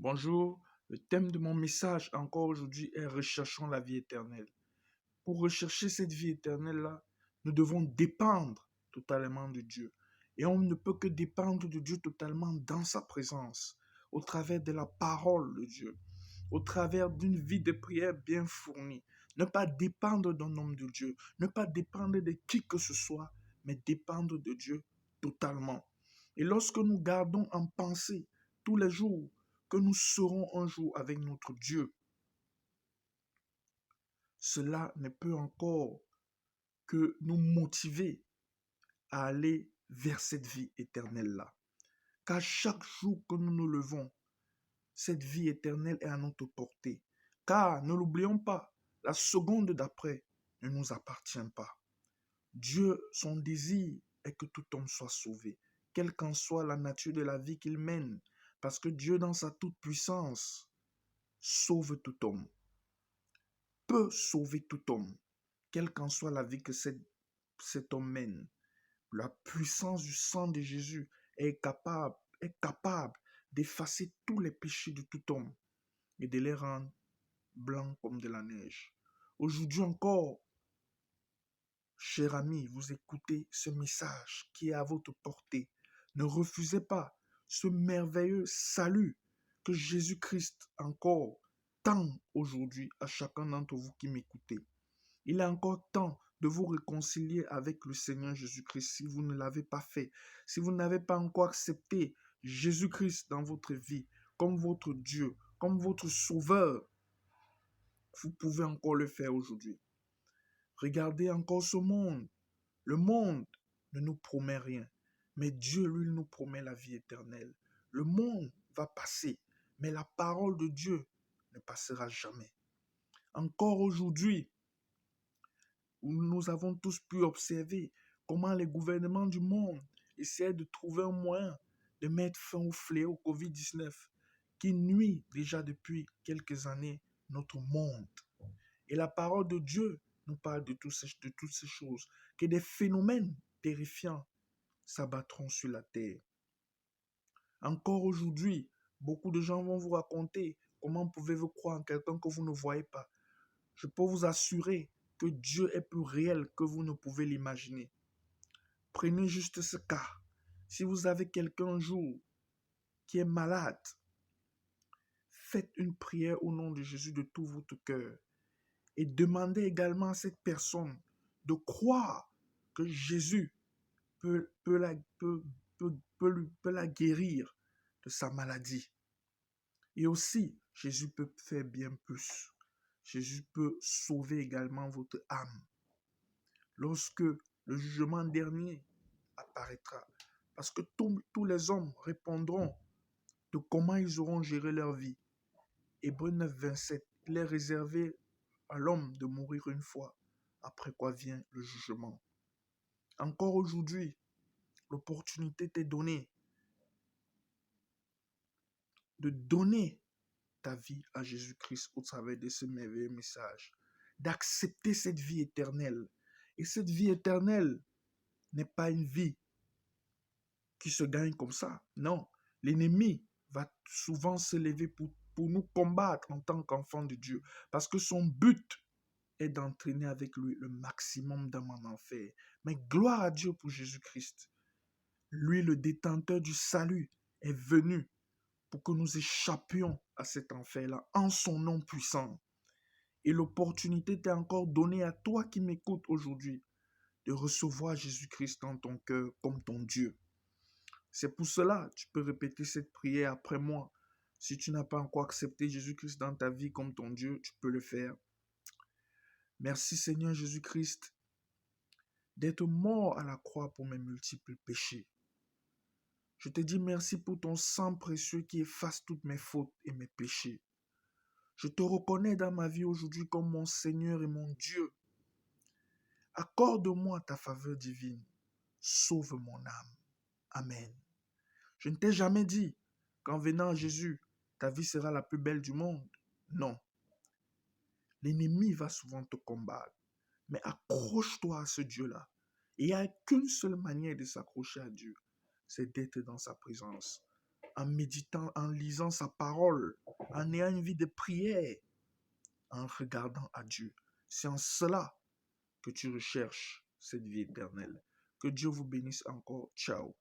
Bonjour, le thème de mon message encore aujourd'hui est recherchons la vie éternelle. Pour rechercher cette vie éternelle-là, nous devons dépendre totalement de Dieu. Et on ne peut que dépendre de Dieu totalement dans sa présence, au travers de la parole de Dieu, au travers d'une vie de prière bien fournie. Ne pas dépendre d'un homme de Dieu, ne pas dépendre de qui que ce soit, mais dépendre de Dieu totalement. Et lorsque nous gardons en pensée tous les jours que nous serons un jour avec notre Dieu, cela ne peut encore que nous motiver à aller vers cette vie éternelle-là. Car chaque jour que nous nous levons, cette vie éternelle est à notre portée. Car, ne l'oublions pas, la seconde d'après ne nous appartient pas. Dieu, son désir est que tout homme soit sauvé, quelle qu'en soit la nature de la vie qu'il mène, parce que Dieu, dans sa toute-puissance, sauve tout homme, peut sauver tout homme, quelle qu'en soit la vie que cet homme mène. La puissance du sang de Jésus est capable d'effacer tous les péchés de tout homme et de les rendre blancs comme de la neige. Aujourd'hui encore, cher ami, vous écoutez ce message qui est à votre portée. Ne refusez pas ce merveilleux salut que Jésus-Christ encore tend aujourd'hui à chacun d'entre vous qui m'écoutez. Il est encore temps de vous réconcilier avec le Seigneur Jésus-Christ si vous ne l'avez pas fait. Si vous n'avez pas encore accepté Jésus-Christ dans votre vie comme votre Dieu, comme votre Sauveur, vous pouvez encore le faire aujourd'hui. Regardez encore ce monde. Le monde ne nous promet rien, mais Dieu, lui, nous promet la vie éternelle. Le monde va passer, mais la parole de Dieu ne passera jamais. Encore aujourd'hui, nous avons tous pu observer comment les gouvernements du monde essaient de trouver un moyen de mettre fin au fléau Covid-19 qui nuit déjà depuis quelques années notre monde. Et la parole de Dieu nous parle de toutes ces choses, que des phénomènes terrifiants s'abattront sur la terre. Encore aujourd'hui, beaucoup de gens vont vous raconter comment pouvez-vous croire en quelqu'un que vous ne voyez pas. Je peux vous assurer que Dieu est plus réel que vous ne pouvez l'imaginer. Prenez juste ce cas. Si vous avez quelqu'un un jour qui est malade, faites une prière au nom de Jésus de tout votre cœur et demandez également à cette personne de croire que Jésus peut la guérir de sa maladie. Et aussi, Jésus peut faire bien plus. Jésus peut sauver également votre âme lorsque le jugement dernier apparaîtra. Parce que tous les hommes répondront de comment ils auront géré leur vie. Hébreux 9, 27, il est réservé à l'homme de mourir une fois, après quoi vient le jugement. Encore aujourd'hui, l'opportunité t'est donnée de donner ta vie à Jésus-Christ au travers de ce merveilleux message, d'accepter cette vie éternelle. Et cette vie éternelle n'est pas une vie qui se gagne comme ça. Non, l'ennemi va souvent se lever pour nous combattre en tant qu'enfants de Dieu, parce que son but est d'entraîner avec lui le maximum d'âmes en enfer. Mais gloire à Dieu pour Jésus-Christ. Lui, le détenteur du salut, est venu pour que nous échappions à cet enfer-là en son nom puissant. Et l'opportunité t'est encore donnée à toi qui m'écoutes aujourd'hui de recevoir Jésus-Christ dans ton cœur comme ton Dieu. C'est pour cela que tu peux répéter cette prière après moi. Si tu n'as pas encore accepté Jésus-Christ dans ta vie comme ton Dieu, tu peux le faire. Merci Seigneur Jésus-Christ d'être mort à la croix pour mes multiples péchés. Je te dis merci pour ton sang précieux qui efface toutes mes fautes et mes péchés. Je te reconnais dans ma vie aujourd'hui comme mon Seigneur et mon Dieu. Accorde-moi ta faveur divine. Sauve mon âme. Amen. Je ne t'ai jamais dit qu'en venant à Jésus, ta vie sera la plus belle du monde. Non. L'ennemi va souvent te combattre. Mais accroche-toi à ce Dieu-là. Et il n'y a qu'une seule manière de s'accrocher à Dieu. C'est d'être dans sa présence. en méditant, en lisant sa parole, en ayant une vie de prière, en regardant à Dieu. C'est en cela que tu recherches cette vie éternelle. Que Dieu vous bénisse encore. Ciao.